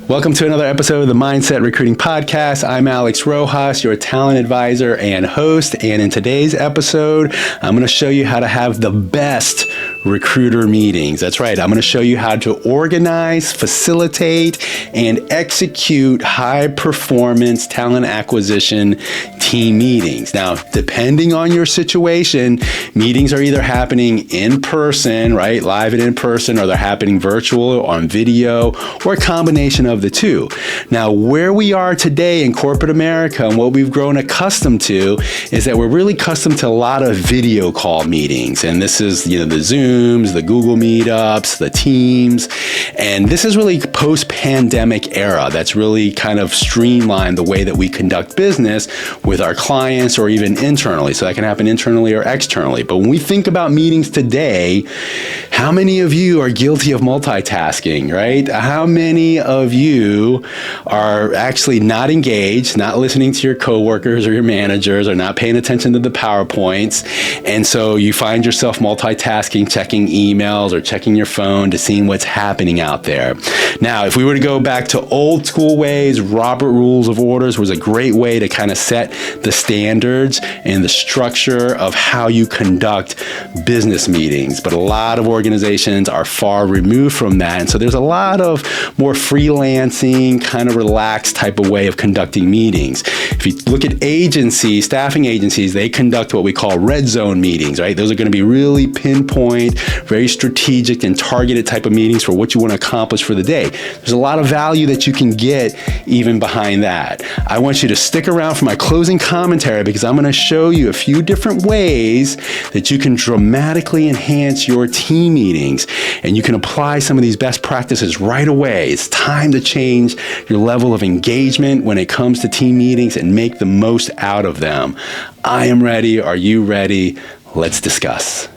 Welcome to another episode of the Mindset Recruiting Podcast. I'm Alex Rojas, your talent advisor and host. And in today's episode, I'm going to show you how to have the best recruiter meetings. That's right. I'm going to show you how to organize, facilitate, and execute high performance talent acquisition team meetings. Now, depending on your situation, meetings are either happening in person, right? Live and in person, or they're happening virtual or on video, or a combination of the two. Now, where we are today in corporate America and what we've grown accustomed to is that we're really accustomed to a lot of video call meetings. And this is, the Zooms, the Google Meetups, the Teams. And this is really post-pandemic era that's really kind of streamlined the way that we conduct business with our clients or even internally. So that can happen internally or externally. But when we think about meetings today, how many of you are guilty of multitasking, right? How many of you are actually not engaged, not listening to your coworkers or your managers, or not paying attention to the PowerPoints? And so you find yourself multitasking, checking emails or checking your phone to see what's happening out there. Now, if we were to go back to old school ways, Robert Rules of Orders was a great way to kind of set the standards and the structure of how you conduct business meetings. But a lot of organizations are far removed from that. And so there's a lot of more freelancing, kind of relaxed type of way of conducting meetings. If you look at agencies, staffing agencies, they conduct what we call red zone meetings, right? Those are going to be really pinpoint, very strategic and targeted type of meetings for what you want to accomplish for the day. There's a lot of value that you can get even behind that. I want you to stick around for my closing commentary because I'm going to show you a few different ways that you can dramatically enhance your team meetings, and you can apply some of these best practices right away. It's time to change your level of engagement when it comes to team meetings and make the most out of them. I am ready. Are you ready? Let's discuss.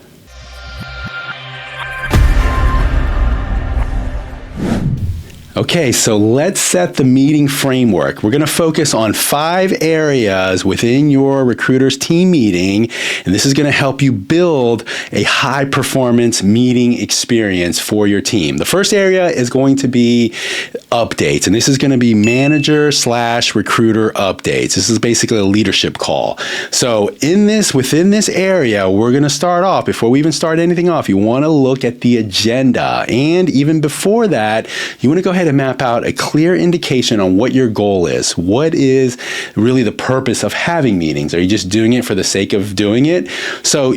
Okay, so let's set the meeting framework. We're going to focus on 5 areas within your recruiter's team meeting, and this is going to help you build a high-performance meeting experience for your team. The first area is going to be updates, and this is going to be manager/recruiter updates. This is basically a leadership call. So within this area, we're going to start off, before we even start anything off, you want to look at the agenda, and even before that, you want to go ahead and map out a clear indication on what your goal is. What is really the purpose of having meetings? Are you just doing it for the sake of doing it? So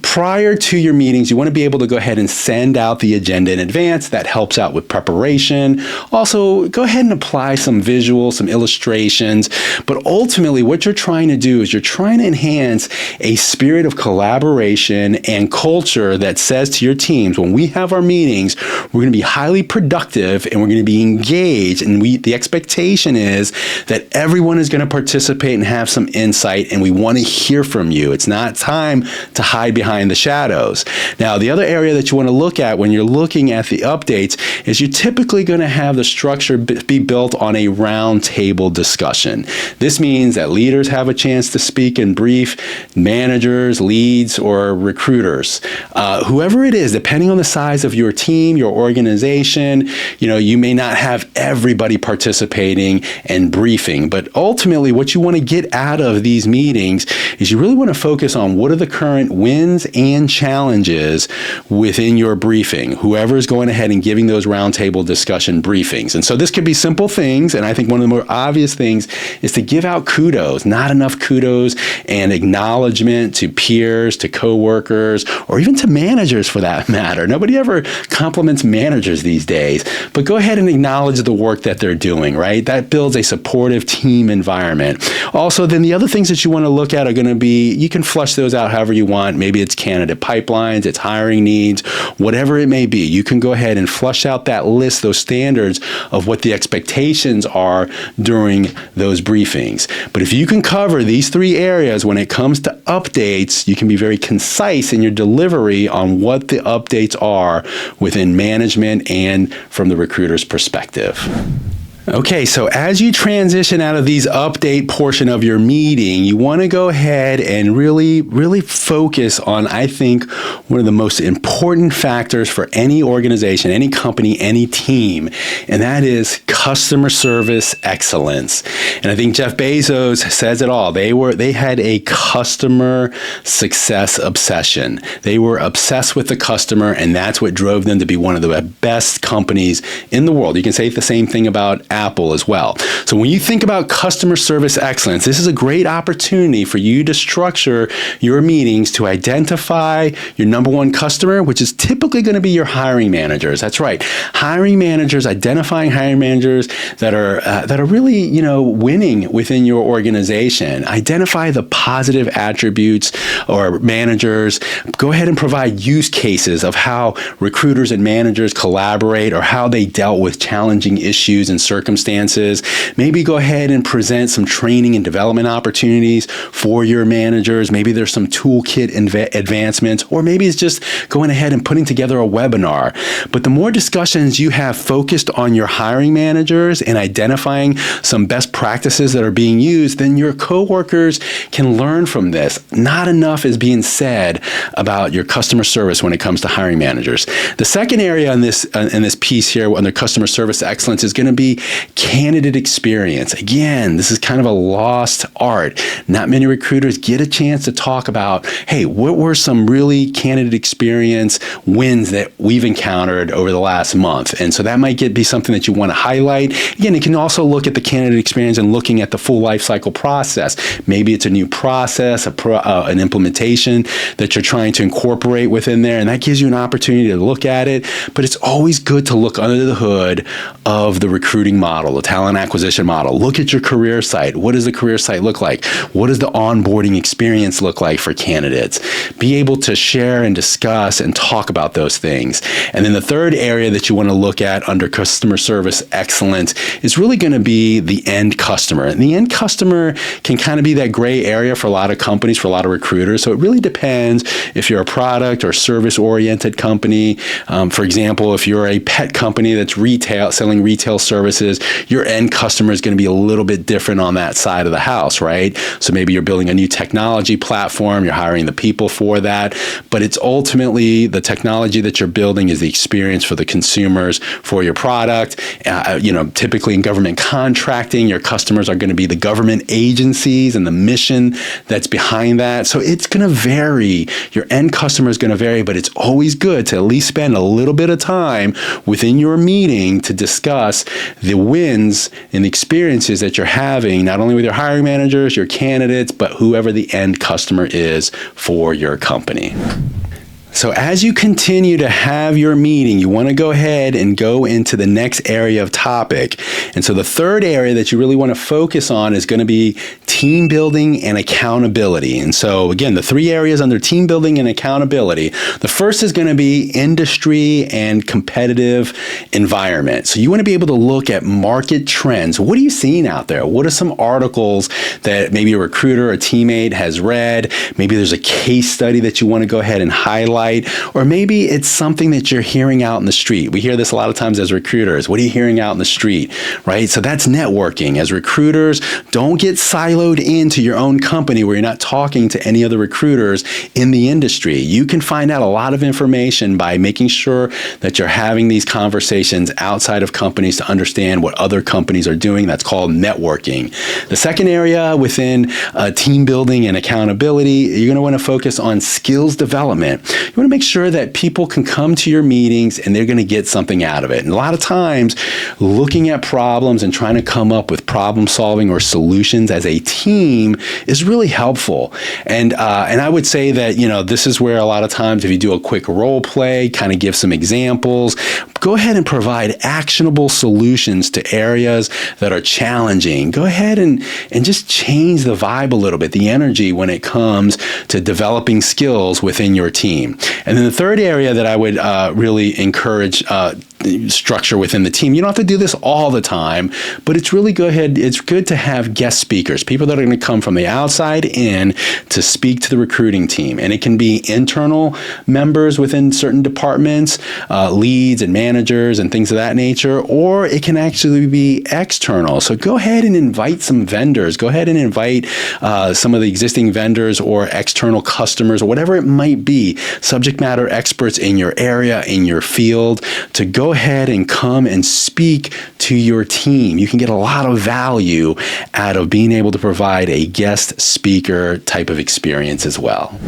prior to your meetings, you want to be able to go ahead and send out the agenda in advance. That helps out with preparation. Also, go ahead and apply some visuals, some illustrations. But ultimately, what you're trying to do is you're trying to enhance a spirit of collaboration and culture that says to your teams, when we have our meetings, we're going to be highly productive and we're going to be engaged. And the expectation is that everyone is going to participate and have some insight, and we want to hear from you. It's not time to hide behind the shadows. Now, the other area that you want to look at when you're looking at the updates is you're typically going to have the structure be built on a round table discussion. This means that leaders have a chance to speak and brief managers, leads, or recruiters. Whoever it is, depending on the size of your team, your organization, you may not have everybody participating and briefing, but ultimately what you want to get out of these meetings is you really want to focus on what are the current wins and challenges within your briefing, whoever is going ahead and giving those roundtable discussion briefings. And so this could be simple things, and I think one of the more obvious things is to give out kudos. Not enough kudos and acknowledgement to peers, to coworkers, or even to managers for that matter. Nobody ever compliments managers these days, but go ahead and acknowledge the work that they're doing, right? That builds a supportive team environment. Also, then the other things that you want to look at are going to be, you can flush those out however you want. Maybe it's candidate pipelines, it's hiring needs, whatever it may be. You can go ahead and flush out that list, those standards of what the expectations are during those briefings. But if you can cover these 3 areas when it comes to updates, you can be very concise in your delivery on what the updates are within management and from the recruiter's perspective. Okay, so as you transition out of these update portion of your meeting, you want to go ahead and really focus on, I think, one of the most important factors for any organization, any company, any team, and that is customer service excellence. And I think Jeff Bezos says it all. They had a customer success obsession. They were obsessed with the customer, and that's what drove them to be one of the best companies in the world. You can say the same thing about Apple as well. So when you think about customer service excellence, this is a great opportunity for you to structure your meetings to identify your number one customer, which is typically going to be your hiring managers. That's right. Hiring managers, identifying hiring managers that are really, winning within your organization. Identify the positive attributes or managers. Go ahead and provide use cases of how recruiters and managers collaborate or how they dealt with challenging issues and circumstances. Maybe go ahead and present some training and development opportunities for your managers. Maybe there's some toolkit advancements, or maybe it's just going ahead and putting together a webinar. But the more discussions you have focused on your hiring managers and identifying some best practices that are being used, then your coworkers can learn from this. Not enough is being said about your customer service when it comes to hiring managers. The second area in this piece here under customer service excellence is going to be candidate experience. Again, this is kind of a lost art. Not many recruiters get a chance to talk about, hey, what were some really candidate experience wins that we've encountered over the last month? And so that might be something that you want to highlight. Again, you can also look at the candidate experience and looking at the full life cycle process. Maybe it's a new process, an implementation that you're trying to incorporate within there, and that gives you an opportunity to look at it. But it's always good to look under the hood of the recruiting model, the talent acquisition model. Look at your career site. What does the career site look like? What does the onboarding experience look like for candidates? Be able to share and discuss and talk about those things. And then the third area that you want to look at under customer service excellence is really going to be the end customer. And the end customer can kind of be that gray area for a lot of companies, for a lot of recruiters. So it really depends if you're a product or service-oriented company. For example, if you're a pet company that's selling retail services, your end customer is going to be a little bit different on that side of the house, right? So maybe you're building a new technology platform, you're hiring the people for that, but it's ultimately the technology that you're building is the experience for the consumers for your product. Typically in government contracting, your customers are going to be the government agencies and the mission that's behind that. So it's going to vary. Your end customer is going to vary, but it's always good to at least spend a little bit of time within your meeting to discuss the wins and the experiences that you're having, not only with your hiring managers, your candidates, but whoever the end customer is for your company. So as you continue to have your meeting, you want to go ahead and go into the next area of topic. And so the third area that you really want to focus on is going to be team building and accountability. And so again, the three areas under team building and accountability, the first is going to be industry and competitive environment. So you want to be able to look at market trends. What are you seeing out there? What are some articles that maybe a recruiter or teammate has read? Maybe there's a case study that you want to go ahead and highlight. Or maybe it's something that you're hearing out in the street. We hear this a lot of times as recruiters. What are you hearing out in the street, right? So that's networking. As recruiters, don't get siloed into your own company where you're not talking to any other recruiters in the industry. You can find out a lot of information by making sure that you're having these conversations outside of companies to understand what other companies are doing. That's called networking. The second area within team building and accountability, you're going to want to focus on skills development. You want to make sure that people can come to your meetings and they're going to get something out of it. And a lot of times, looking at problems and trying to come up with problem solving or solutions as a team is really helpful. And I would say that, this is where a lot of times if you do a quick role play, kind of give some examples, go ahead and provide actionable solutions to areas that are challenging. Go ahead and just change the vibe a little bit, the energy when it comes to developing skills within your team. And then the third area that I would really encourage structure within the team. You don't have to do this all the time, but it's really good. It's good to have guest speakers, people that are going to come from the outside in to speak to the recruiting team. And it can be internal members within certain departments, leads and managers and things of that nature, or it can actually be external. So go ahead and invite some vendors. Go ahead and invite some of the existing vendors or external customers or whatever it might be, subject matter experts in your area, in your field, to go ahead and come and speak to your team. You can get a lot of value out of being able to provide a guest speaker type of experience as well.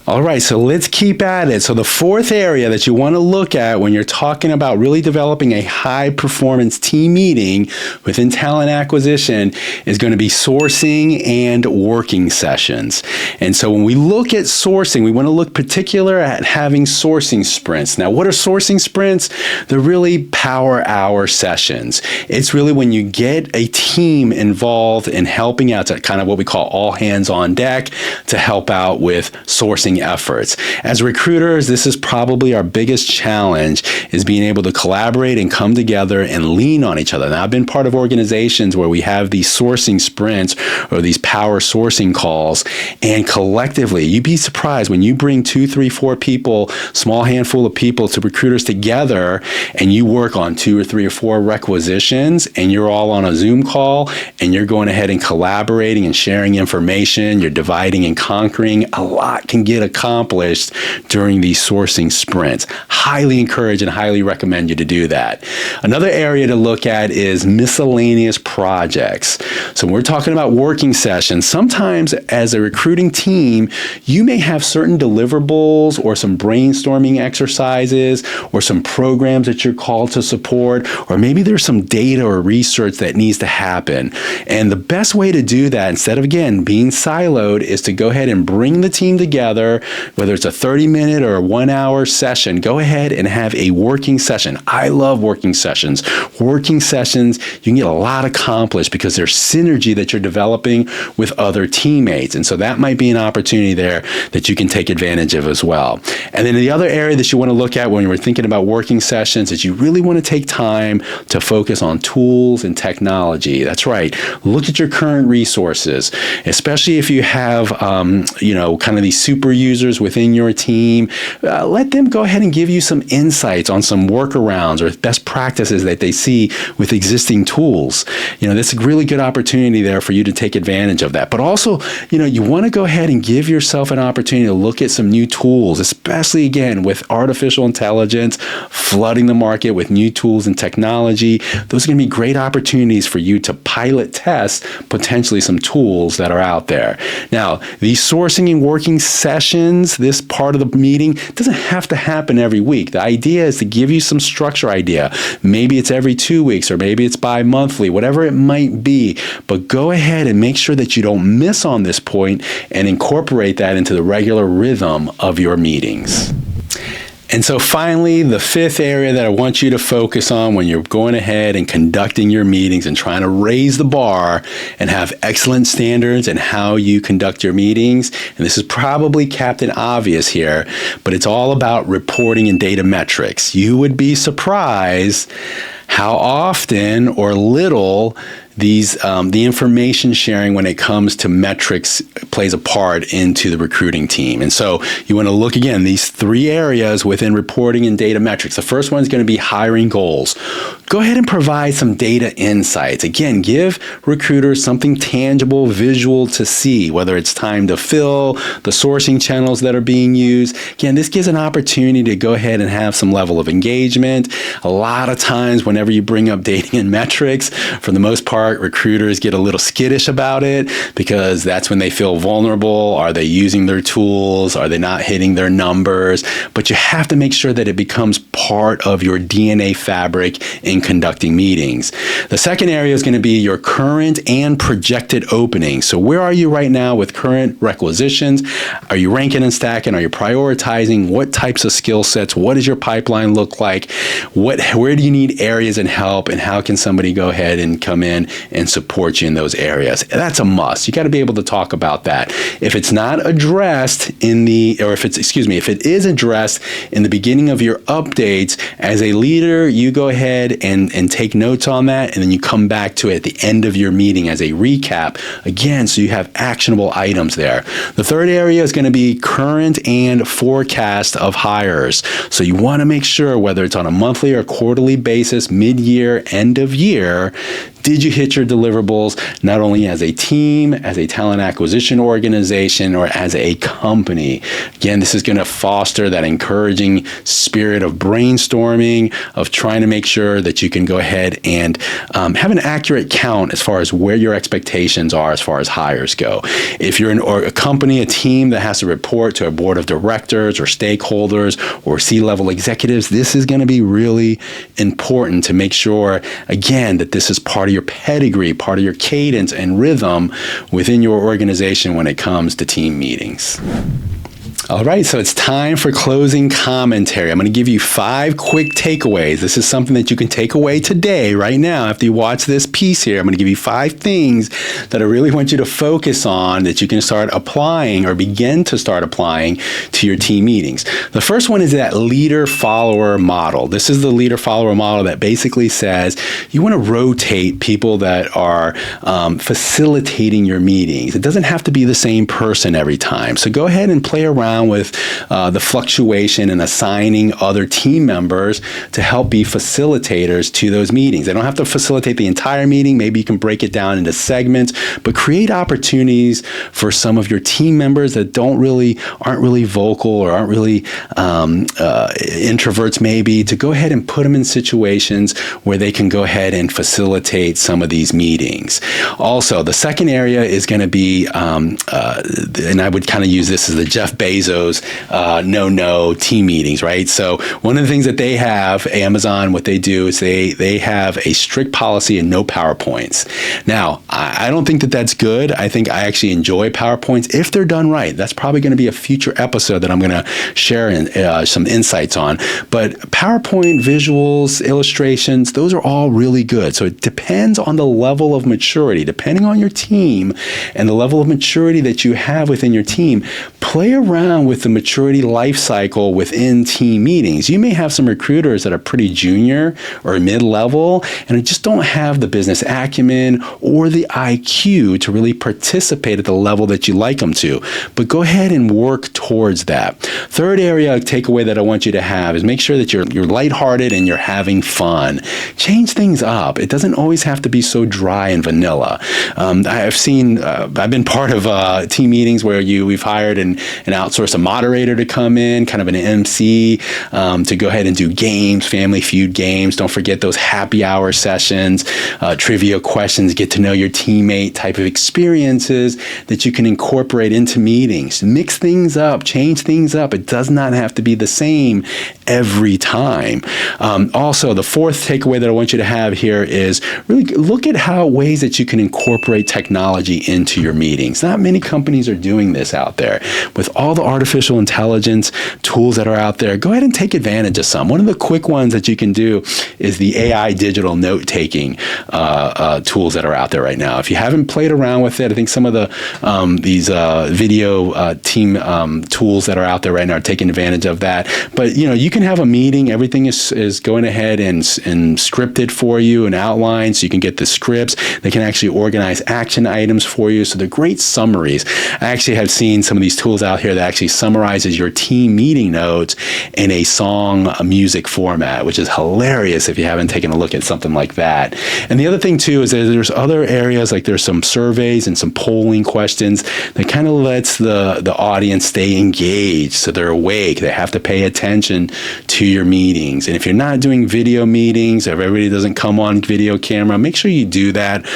All right, so let's keep at it. So the fourth area that you want to look at when you're talking about really developing a high-performance team meeting within talent acquisition is going to be sourcing and working sessions. And so when we look at sourcing, we want to look particular at having sourcing sprints. Now, what are sourcing sprints? They're really power hour sessions. It's really when you get a team involved in helping out, to kind of what we call all hands on deck, to help out with sourcing efforts. As recruiters, this is probably our biggest challenge, is being able to collaborate and come together and lean on each other. Now, I've been part of organizations where we have these sourcing sprints or these power sourcing calls, and collectively, you'd be surprised when you bring 2, 3, 4 people, small handful of people to recruiters together, and you work on 2 or 3 or 4 requisitions, and you're all on a Zoom call, and you're going ahead and collaborating and sharing information, you're dividing and conquering. A lot can get accomplished during these sourcing sprints. Highly encourage and highly recommend you to do that. Another area to look at is miscellaneous projects. So when we're talking about working sessions, sometimes as a recruiting team, you may have certain deliverables or some brainstorming exercises or some programs that you're called to support, or maybe there's some data or research that needs to happen. And the best way to do that, instead of, again, being siloed, is to go ahead and bring the team together, whether it's a 30-minute or a 1-hour session. Go ahead and have a working session. I love working sessions. Working sessions, you can get a lot accomplished because there's synergy that you're developing with other teammates. And so that might be an opportunity there that you can take advantage of as well. And then the other area that you want to look at when you're thinking about working sessions is you really want to take time to focus on tools and technology. That's right. Look at your current resources, especially if you have, kind of these super users within your team. Let them go ahead and give you some insights on some workarounds or best practices that they see with existing tools. That's a really good opportunity there for you to take advantage of that. But also, you want to go ahead and give yourself an opportunity to look at some new tools, especially, again, with artificial intelligence flooding the market with new tools and technology. Those are going to be great opportunities for you to pilot test potentially some tools that are out there. Now, these sourcing and working sessions, this part of the meeting, doesn't have to happen every week. The idea is to give you some structure idea. Maybe it's every 2 weeks, or maybe it's bi-monthly, whatever it might be. But go ahead and make sure that you don't miss on this point and incorporate that into the regular rhythm of your meetings. And so finally, the fifth area that I want you to focus on when you're going ahead and conducting your meetings and trying to raise the bar and have excellent standards in how you conduct your meetings, and this is probably Captain Obvious here, but it's all about reporting and data metrics. You would be surprised how often or little the information sharing when it comes to metrics plays a part into the recruiting team. And so you want to look, again, these 3 areas within reporting and data metrics. The first one is going to be hiring goals. Go ahead and provide some data insights. Again, give recruiters something tangible, visual to see, whether it's time to fill, the sourcing channels that are being used. Again, this gives an opportunity to go ahead and have some level of engagement. A lot of times, whenever you bring up data and metrics, for the most part, recruiters get a little skittish about it because that's when they feel vulnerable. Are they using their tools? Are they not hitting their numbers? But you have to make sure that it becomes part of your DNA fabric in conducting meetings. The second area is going to be your current and projected openings. So where are you right now with current requisitions? Are you ranking and stacking? Are you prioritizing? What types of skill sets? What does your pipeline look like? Where do you need areas and help? And how can somebody go ahead and come in and support you in those areas. That's a must. You got to be able to talk about that. If it's not addressed if it is addressed in the beginning of your updates, as a leader, you go ahead and take notes on that, and then you come back to it at the end of your meeting as a recap, again, so you have actionable items there. The third area is going to be current and forecast of hires. So you want to make sure, whether it's on a monthly or quarterly basis, mid-year, end of year, did you hit your deliverables, not only as a team, as a talent acquisition organization, or as a company? Again, this is going to foster that encouraging spirit of brainstorming, of trying to make sure that you can go ahead and have an accurate count as far as where your expectations are as far as hires go. If you're a company, a team that has to report to a board of directors or stakeholders or C-level executives, this is going to be really important to make sure, again, that this is part of your pedigree, part of your cadence and rhythm within your organization when it comes to team meetings. All right, so it's time for closing commentary. I'm going to give you 5 quick takeaways. This is something that you can take away today, right now, after you watch this piece here. I'm going to give you 5 things that I really want you to focus on that you can start applying or begin to start applying to your team meetings. The first one is that leader-follower model. This is the leader-follower model that basically says you want to rotate people that are facilitating your meetings. It doesn't have to be the same person every time. So go ahead and play around with the fluctuation and assigning other team members to help be facilitators to those meetings. They don't have to facilitate the entire meeting. Maybe you can break it down into segments, but create opportunities for some of your team members that aren't really vocal or aren't really introverts, maybe, to go ahead and put them in situations where they can go ahead and facilitate some of these meetings. Also, the second area is going to be, and I would kind of use this as the Jeff Bezos no team meetings, right? So one of the things that they have, Amazon, what they do is they have a strict policy and no PowerPoints. Now, I don't think that that's good. I think I actually enjoy PowerPoints if they're done right. That's probably going to be a future episode that I'm going to share some insights on. But PowerPoint visuals, illustrations, those are all really good. So it depends on the level of maturity, depending on your team and the level of maturity that you have within your team. Play around with the maturity life cycle within team meetings. You may have some recruiters that are pretty junior or mid-level and just don't have the business acumen or the IQ to really participate at the level that you like them to. But go ahead and work towards that. Third area takeaway that I want you to have is make sure that you're lighthearted and you're having fun. Change things up. It doesn't always have to be so dry and vanilla. I've been part of team meetings where we've hired and outsource a moderator to come in, kind of an MC, to go ahead and do games, Family Feud games. Don't forget those happy hour sessions, trivia questions, get to know your teammate type of experiences that you can incorporate into meetings. Mix things up, change things up. It does not have to be the same every time. Also, the fourth takeaway that I want you to have here is really look at ways that you can incorporate technology into your meetings. Not many companies are doing this out there. With all the artificial intelligence tools that are out there, go ahead and take advantage of some. One of the quick ones that you can do is the AI digital note-taking tools that are out there right now. If you haven't played around with it, I think some of these video team tools that are out there right now are taking advantage of that. But you can have a meeting. Everything is going ahead and scripted for you and outlined, so you can get the scripts. They can actually organize action items for you. So they're great summaries. I actually have seen some of these tools out here that actually summarizes your team meeting notes in a music format, which is hilarious if you haven't taken a look at something like that. And the other thing too is that there's other areas, like there's some surveys and some polling questions that kind of lets the audience stay engaged, so they're awake. They have to pay attention to your meetings. And if you're not doing video meetings, if everybody doesn't come on video camera, make sure you do that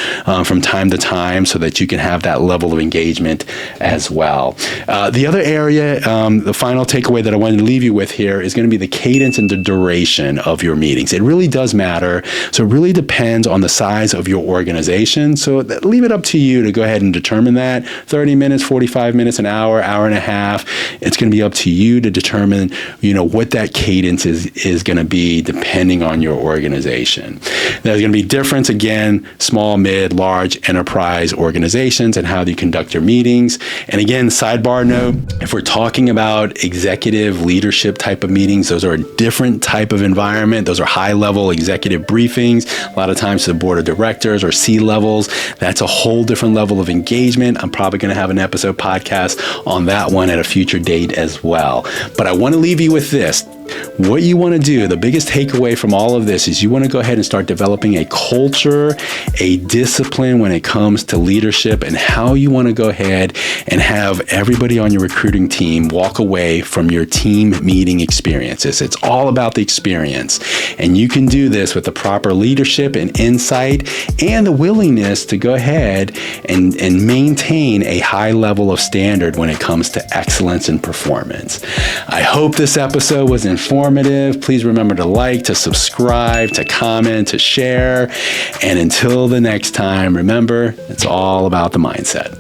from time to time so that you can have that level of engagement as well. The other area, the final takeaway that I wanted to leave you with here is going to be the cadence and the duration of your meetings. It really really does matter. So it really depends on the size of your organization. So leave it up to you to go ahead and determine that. 30 minutes, 45 minutes, an hour, hour and a half. It's going to be up to you to determine, what that cadence is going to be depending on your organization. There's going to be difference, again, small, mid, large enterprise organizations and how you conduct your meetings. And again, sidebar note, if we're talking about executive leadership type of meetings, those are a different type of environment. Those are high-level executive briefings, a lot of times to the board of directors or C-levels. That's a whole different level of engagement. I'm probably going to have an episode podcast on that one at a future date as well. But I want to leave you with this. What you want to do, the biggest takeaway from all of this is you want to go ahead and start developing a culture, a discipline when it comes to leadership, and how you want to go ahead and have everybody on your recruiting team walk away from your team meeting experiences. It's all about the experience. And you can do this with the proper leadership and insight and the willingness to go ahead and maintain a high level of standard when it comes to excellence and performance. I hope this episode was informative. Please remember to like, to subscribe, to comment, to share. And until the next time, remember, it's all about the mindset.